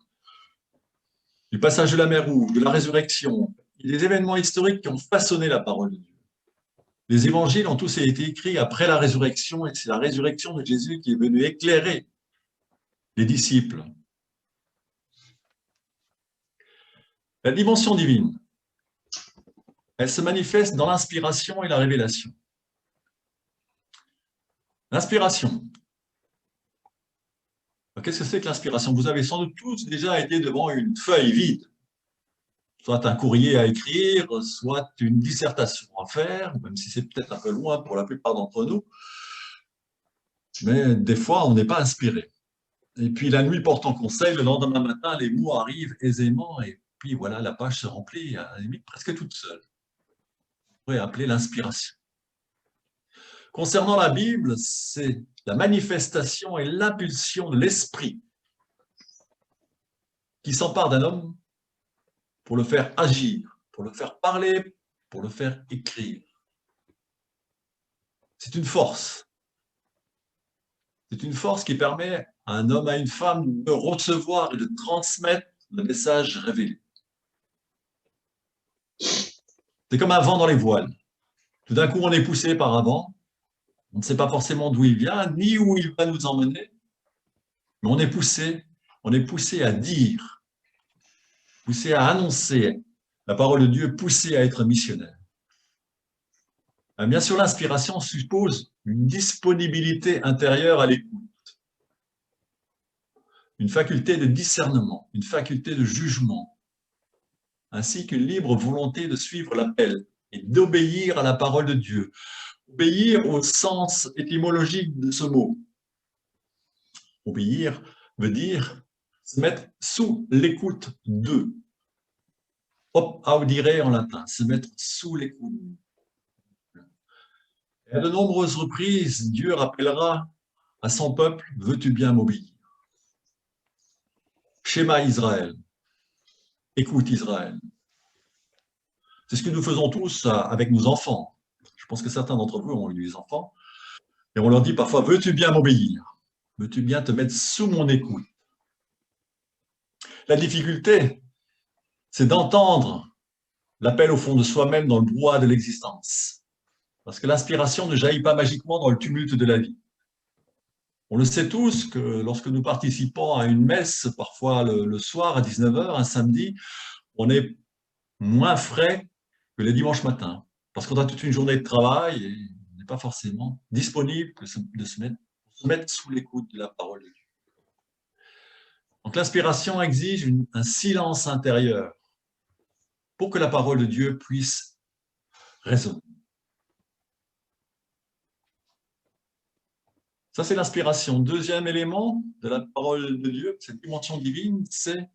du passage de la mer Rouge, de la résurrection, des événements historiques qui ont façonné la parole de Dieu. Les évangiles ont tous été écrits après la résurrection, et c'est la résurrection de Jésus qui est venue éclairer les disciples. La dimension divine, elle se manifeste dans l'inspiration et la révélation. L'inspiration. Qu'est-ce que c'est que l'inspiration? Vous avez sans doute tous déjà été devant une feuille vide, soit un courrier à écrire, soit une dissertation à faire, même si c'est peut-être un peu loin pour la plupart d'entre nous, mais des fois, on n'est pas inspiré. Et puis la nuit portant conseil, le lendemain matin, les mots arrivent aisément, et puis voilà, la page se remplit, à la limite presque toute seule. On pourrait appeler l'inspiration. Concernant la Bible, c'est la manifestation et l'impulsion de l'esprit qui s'empare d'un homme pour le faire agir, pour le faire parler, pour le faire écrire. C'est une force. C'est une force qui permet à un homme, à une femme de recevoir et de transmettre le message révélé. C'est comme un vent dans les voiles. Tout d'un coup, on est poussé par un vent. On ne sait pas forcément d'où il vient, ni où il va nous emmener, mais on est poussé à dire, poussé à annoncer la parole de Dieu, poussé à être missionnaire. Bien sûr, l'inspiration suppose une disponibilité intérieure à l'écoute, une faculté de discernement, une faculté de jugement, ainsi qu'une libre volonté de suivre l'appel et d'obéir à la parole de Dieu. Obéir au sens étymologique de ce mot. Obéir veut dire se mettre sous l'écoute d'eux. Op audire en latin, se mettre sous l'écoute. Et à de nombreuses reprises, Dieu rappellera à son peuple, veux-tu bien m'obéir? Schéma Israël, écoute Israël. C'est ce que nous faisons tous avec nos enfants. Je pense que certains d'entre vous ont eu des enfants. Et on leur dit parfois, veux-tu bien m'obéir? Veux-tu bien te mettre sous mon écoute? La difficulté, c'est d'entendre l'appel au fond de soi-même dans le brouhaha de l'existence. Parce que l'inspiration ne jaillit pas magiquement dans le tumulte de la vie. On le sait tous que lorsque nous participons à une messe, parfois le soir à 19h, un samedi, on est moins frais que les dimanches matins. Parce qu'on a toute une journée de travail et on n'est pas forcément disponible de se mettre sous l'écoute de la parole de Dieu. Donc l'inspiration exige un silence intérieur pour que la parole de Dieu puisse résonner. Ça, c'est l'inspiration. Deuxième élément de la parole de Dieu, cette dimension divine, c'est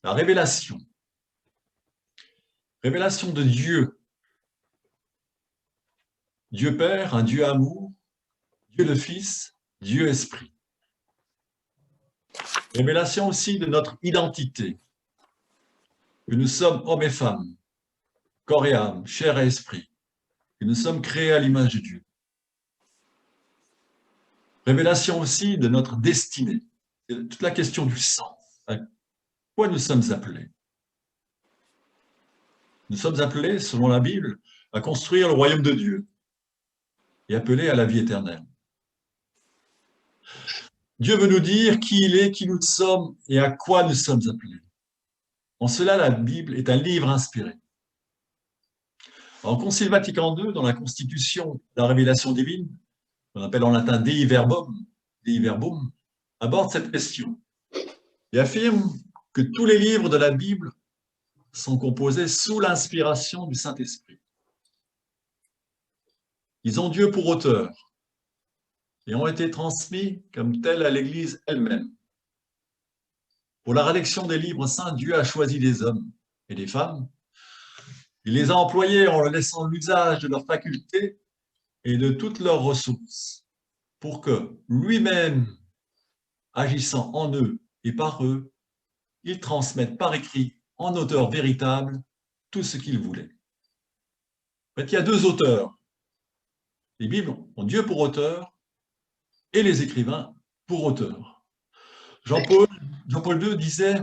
la révélation. Révélation de Dieu. Dieu Père, un Dieu amour, Dieu le Fils, Dieu Esprit. Révélation aussi de notre identité, que nous sommes hommes et femmes, corps et âme, chair et esprit, que nous sommes créés à l'image de Dieu. Révélation aussi de notre destinée, toute la question du sens, à quoi nous sommes appelés. Nous sommes appelés, selon la Bible, à construire le royaume de Dieu et appelés à la vie éternelle. Dieu veut nous dire qui il est, qui nous sommes et à quoi nous sommes appelés. En cela, la Bible est un livre inspiré. En Concile Vatican II, dans la Constitution de la révélation divine, qu'on appelle en latin Dei Verbum, aborde cette question et affirme que tous les livres de la Bible sont composés sous l'inspiration du Saint-Esprit. Ils ont Dieu pour auteur et ont été transmis comme tels à l'Église elle-même. Pour la rédaction des livres saints, Dieu a choisi des hommes et des femmes. Il les a employés en leur laissant l'usage de leurs facultés et de toutes leurs ressources pour que lui-même, agissant en eux et par eux, il transmette par écrit, en auteur véritable, tout ce qu'il voulait. En fait, il y a deux auteurs. Les Bibles ont Dieu pour auteur et les écrivains pour auteur. Jean-Paul II disait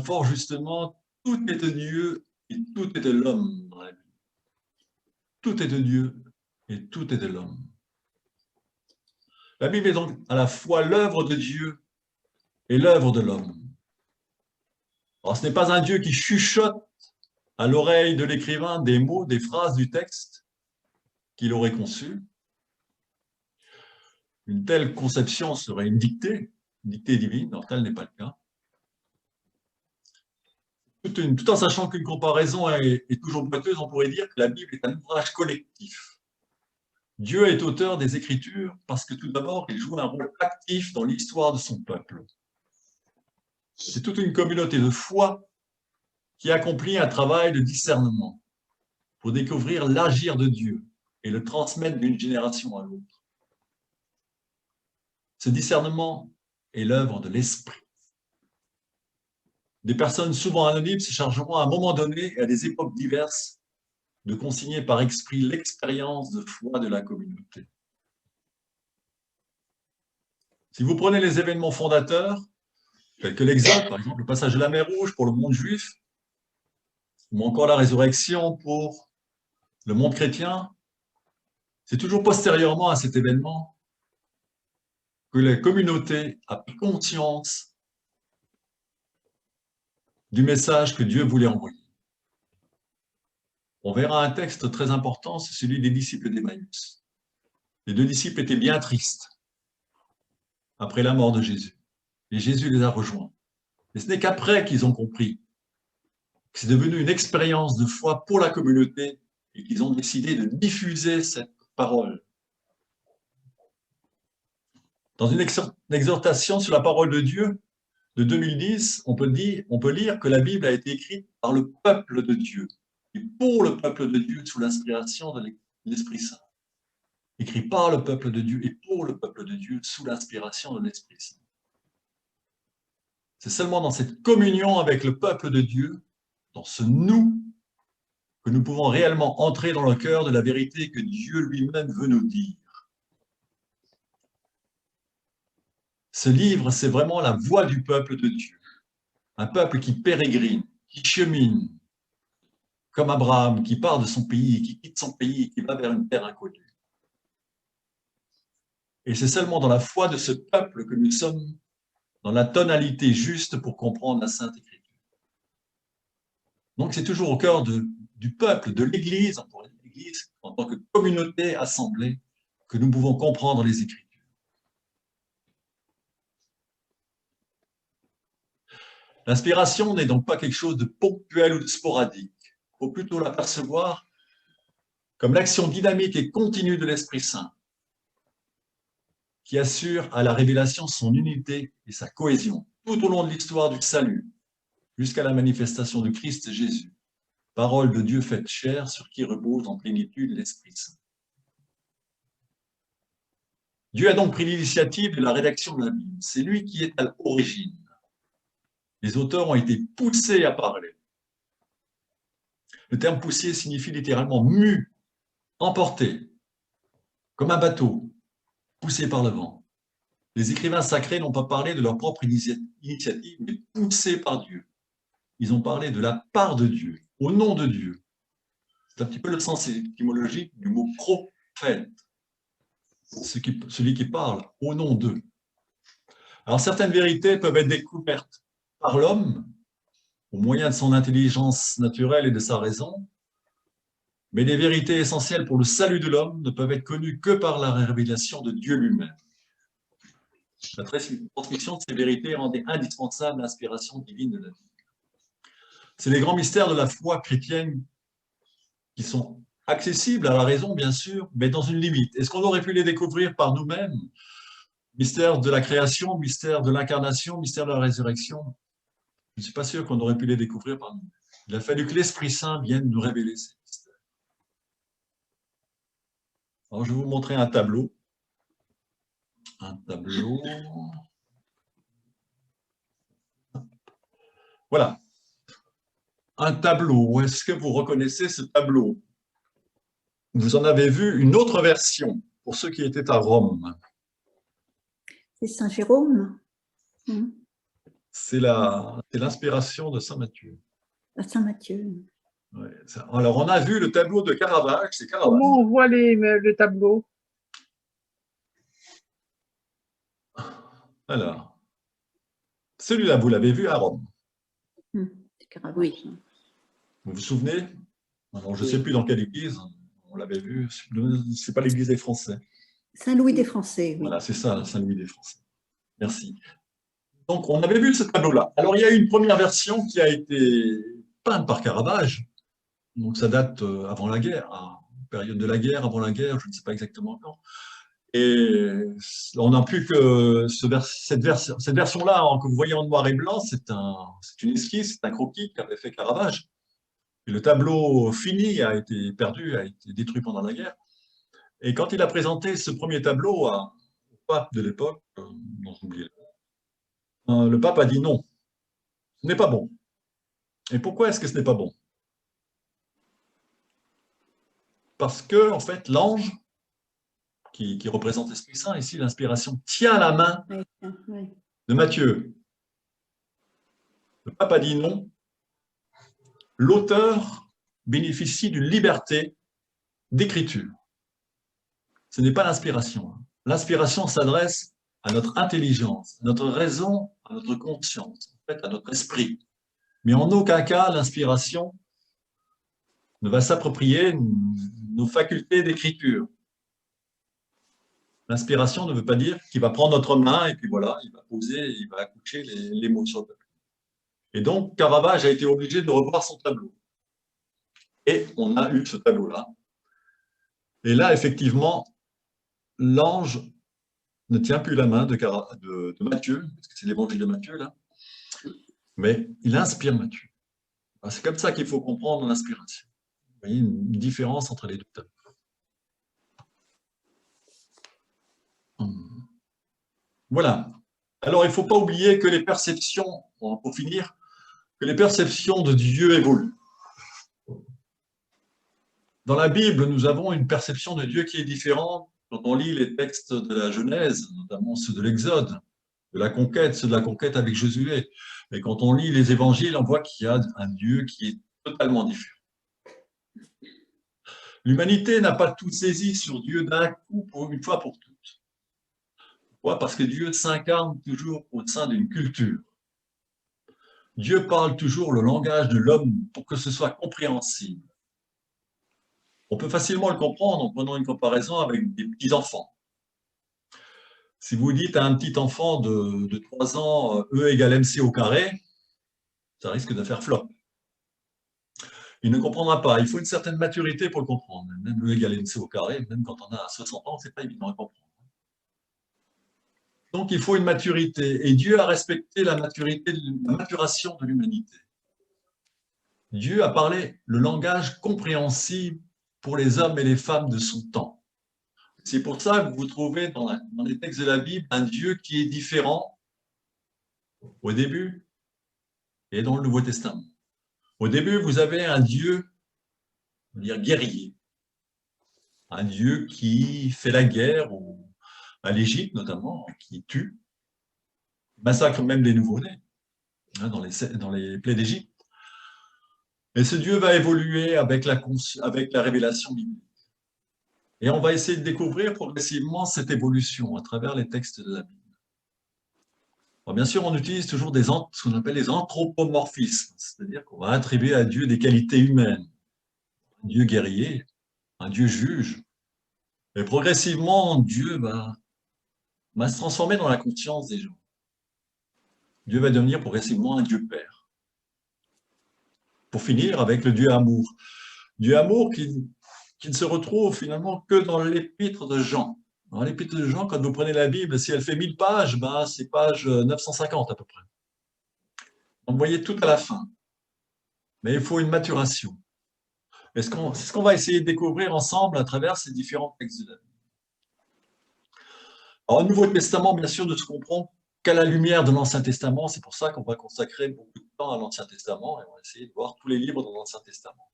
fort justement, tout est de Dieu et tout est de l'homme dans la Bible. Tout est de Dieu et tout est de l'homme. La Bible est donc à la fois l'œuvre de Dieu et l'œuvre de l'homme. Alors, ce n'est pas un Dieu qui chuchote à l'oreille de l'écrivain des mots, des phrases du texte qu'il aurait conçu. Une telle conception serait une dictée divine, or tel n'est pas le cas. Tout en sachant qu'une comparaison est toujours boiteuse, on pourrait dire que la Bible est un ouvrage collectif. Dieu est auteur des Écritures parce que tout d'abord, il joue un rôle actif dans l'histoire de son peuple. C'est toute une communauté de foi qui accomplit un travail de discernement pour découvrir l'agir de Dieu et le transmettre d'une génération à l'autre. Ce discernement est l'œuvre de l'Esprit. Des personnes souvent anonymes se chargeront à un moment donné et à des époques diverses de consigner par esprit l'expérience de foi de la communauté. Si vous prenez les événements fondateurs, tels que l'Exode, par exemple, le passage de la mer Rouge pour le monde juif, ou encore la résurrection pour le monde chrétien, c'est toujours postérieurement à cet événement que la communauté a pris conscience du message que Dieu voulait envoyer. On verra un texte très important, c'est celui des disciples d'Emmaüs. Les deux disciples étaient bien tristes après la mort de Jésus. Et Jésus les a rejoints. Et ce n'est qu'après qu'ils ont compris que c'est devenu une expérience de foi pour la communauté et qu'ils ont décidé de diffuser cette parole. Dans une exhortation sur la parole de Dieu de 2010, on peut lire que la Bible a été écrite par le peuple de Dieu et pour le peuple de Dieu sous l'inspiration de l'Esprit Saint. Écrit par le peuple de Dieu et pour le peuple de Dieu sous l'inspiration de l'Esprit Saint. C'est seulement dans cette communion avec le peuple de Dieu, dans ce nous, que nous pouvons réellement entrer dans le cœur de la vérité que Dieu lui-même veut nous dire. Ce livre, c'est vraiment la voix du peuple de Dieu. Un peuple qui pérégrine, qui chemine, comme Abraham, qui part de son pays, qui quitte son pays, qui va vers une terre inconnue. Et c'est seulement dans la foi de ce peuple que nous sommes dans la tonalité juste pour comprendre la Sainte Écriture. Donc c'est toujours au cœur du peuple, de l'Église, on pourrait dire l'Église, en tant que communauté assemblée, que nous pouvons comprendre les Écritures. L'inspiration n'est donc pas quelque chose de ponctuel ou de sporadique. Il faut plutôt l'apercevoir comme l'action dynamique et continue de l'Esprit Saint, qui assure à la révélation son unité et sa cohésion tout au long de l'histoire du salut, jusqu'à la manifestation de Christ Jésus, parole de Dieu faite chair sur qui repose en plénitude l'Esprit Saint. Dieu a donc pris l'initiative de la rédaction de la Bible. C'est lui qui est à l'origine. Les auteurs ont été poussés à parler. Le terme « poussé » signifie littéralement « mu », emporté, comme un bateau, poussé par le vent. Les écrivains sacrés n'ont pas parlé de leur propre initiative, mais poussés par Dieu. Ils ont parlé de la part de Dieu, au nom de Dieu. C'est un petit peu le sens étymologique du mot « prophète », celui qui parle au nom d'eux. Alors certaines vérités peuvent être découvertes par l'homme, au moyen de son intelligence naturelle et de sa raison, mais les vérités essentielles pour le salut de l'homme ne peuvent être connues que par la révélation de Dieu lui-même. La transmission de ces vérités rendait indispensable l'inspiration divine de la vie. C'est les grands mystères de la foi chrétienne qui sont accessibles à la raison, bien sûr, mais dans une limite. Est-ce qu'on aurait pu les découvrir par nous-mêmes? Mystère de la création, mystère de l'incarnation, mystère de la résurrection. Je ne suis pas sûr qu'on aurait pu les découvrir par nous. Il a fallu que l'Esprit Saint vienne nous révéler ces mystères. Alors, je vais vous montrer un tableau. Un tableau. Voilà. Un tableau. Est-ce que vous reconnaissez ce tableau? Vous en avez vu une autre version pour ceux qui étaient à Rome. C'est Saint Jérôme. C'est l'inspiration de Saint Matthieu. Saint Matthieu. Ouais, alors, on a vu le tableau de Caravage. C'est Caravage. Comment on voit le tableau? Alors, celui-là, vous l'avez vu à Rome. Oui. Vous vous souvenez? Alors, je ne sais plus dans quelle église. On l'avait vu. Ce n'est pas l'église des Français. Saint-Louis des Français, oui. Voilà, c'est ça, Saint-Louis des Français. Merci. Donc, on avait vu ce tableau-là. Alors, il y a eu une première version qui a été peinte par Caravage. Donc, ça date avant la guerre, période de la guerre, avant la guerre, je ne sais pas exactement quand. Et on n'a plus que cette version-là que vous voyez en noir et blanc, c'est une esquisse, c'est un croquis qu'avait fait Caravage. Et le tableau fini a été perdu, a été détruit pendant la guerre. Et quand il a présenté ce premier tableau au pape de l'époque, le pape a dit non, ce n'est pas bon. Et pourquoi est-ce que ce n'est pas bon? Parce que, en fait, l'ange, qui représente l'Esprit Saint, ici, l'inspiration, tient la main de Matthieu. Le pape a dit non. L'auteur bénéficie d'une liberté d'écriture. Ce n'est pas l'inspiration. L'inspiration s'adresse à notre intelligence, à notre raison, à notre conscience, en fait, à notre esprit. Mais en aucun cas, l'inspiration ne va s'approprier nos facultés d'écriture. L'inspiration ne veut pas dire qu'il va prendre notre main et puis voilà, il va poser, il va accoucher les mots sur le papier. Et donc, Caravage a été obligé de revoir son tableau. Et on a eu ce tableau-là. Et là, effectivement, l'ange ne tient plus la main de Matthieu, parce que c'est l'évangile de Matthieu, là, mais il inspire Matthieu. C'est comme ça qu'il faut comprendre l'inspiration. Vous voyez une différence entre les deux tableaux. Voilà. Alors, il ne faut pas oublier que les perceptions, pour finir, que les perceptions de Dieu évoluent. Dans la Bible, nous avons une perception de Dieu qui est différente quand on lit les textes de la Genèse, notamment ceux de l'Exode, de la conquête, ceux de la conquête avec Josué. Et quand on lit les évangiles, on voit qu'il y a un Dieu qui est totalement différent. L'humanité n'a pas tout saisi sur Dieu d'un coup, une fois pour toutes. Pourquoi? Parce que Dieu s'incarne toujours au sein d'une culture. Dieu parle toujours le langage de l'homme pour que ce soit compréhensible. On peut facilement le comprendre en prenant une comparaison avec des petits-enfants. Si vous dites à un petit enfant de 3 ans, E égale MC au carré, ça risque de faire flop. Il ne comprendra pas. Il faut une certaine maturité pour le comprendre. Même E égale MC au carré, même quand on a 60 ans, ce n'est pas évident à comprendre. Donc, il faut une maturité. Et Dieu a respecté la maturation de l'humanité. Dieu a parlé le langage compréhensible pour les hommes et les femmes de son temps. C'est pour ça que vous trouvez dans les textes de la Bible un Dieu qui est différent au début et dans le Nouveau Testament. Au début, vous avez un Dieu, on va dire guerrier, un Dieu qui fait la guerre à l'Égypte notamment, qui tue, massacre même les nouveau-nés dans les plaies d'Égypte. Et ce Dieu va évoluer avec la révélation biblique. Et on va essayer de découvrir progressivement cette évolution à travers les textes de la Bible. Alors bien sûr, on utilise toujours ce qu'on appelle les anthropomorphismes, c'est-à-dire qu'on va attribuer à Dieu des qualités humaines. Un Dieu guerrier, un Dieu juge. Et progressivement, Dieu va se transformer dans la conscience des gens. Dieu va devenir progressivement un Dieu Père. Pour finir avec le Dieu amour. Dieu amour qui ne se retrouve finalement que dans l'épître de Jean. Dans l'épître de Jean, quand vous prenez la Bible, si elle fait 1000 pages, c'est page 950 à peu près. Donc vous voyez tout à la fin. Mais il faut une maturation. C'est ce qu'on va essayer de découvrir ensemble à travers ces différents textes de la Bible. Alors, au Nouveau Testament, bien sûr, ne se comprend qu'à la lumière de l'Ancien Testament. C'est pour ça qu'on va consacrer beaucoup de temps à l'Ancien Testament et on va essayer de voir tous les livres dans l'Ancien Testament.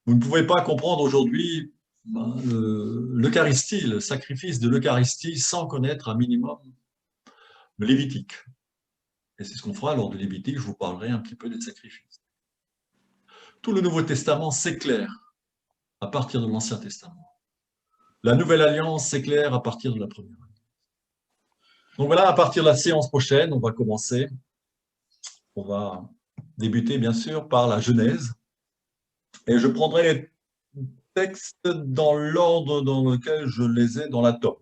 Vous ne pouvez pas comprendre aujourd'hui l'Eucharistie, le sacrifice de l'Eucharistie, sans connaître un minimum le Lévitique. Et c'est ce qu'on fera lors de Lévitique, je vous parlerai un petit peu des sacrifices. Tout le Nouveau Testament s'éclaire à partir de l'Ancien Testament. La Nouvelle Alliance s'éclaire à partir de la Première Alliance. Donc voilà, à partir de la séance prochaine, on va commencer. On va débuter, bien sûr, par la Genèse. Et je prendrai les textes dans l'ordre dans lequel je les ai dans la tome.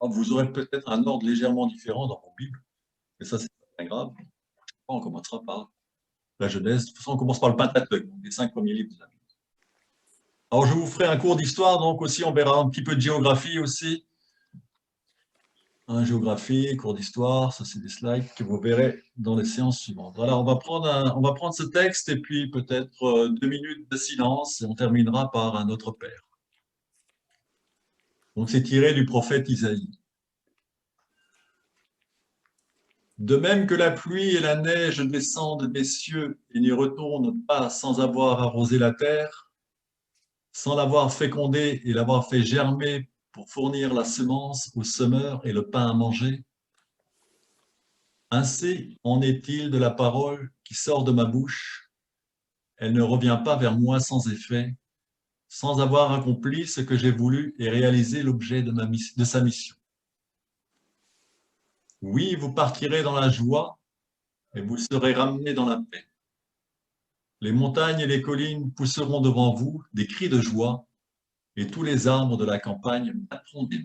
Vous aurez peut-être un ordre légèrement différent dans vos Bibles, mais ça, c'est pas grave. On commencera par la Genèse. De toute façon, on commence par le Pentateuque, les 5 premiers livres de la Bible. Alors, je vous ferai un cours d'histoire, donc aussi, on verra un petit peu de géographie aussi. Géographie, cours d'histoire, ça c'est des slides que vous verrez dans les séances suivantes. Voilà, on va prendre ce texte et puis peut-être 2 minutes de silence et on terminera par un autre Père. Donc c'est tiré du prophète Isaïe. De même que la pluie et la neige descendent des cieux et n'y retournent pas sans avoir arrosé la terre, sans l'avoir fécondée et l'avoir fait germer pour fournir la semence au semeur et le pain à manger. Ainsi en est-il de la parole qui sort de ma bouche. Elle ne revient pas vers moi sans effet, sans avoir accompli ce que j'ai voulu et réalisé l'objet de sa mission. Oui, vous partirez dans la joie et vous serez ramenés dans la paix. Les montagnes et les collines pousseront devant vous des cris de joie et tous les arbres de la campagne battront des mains.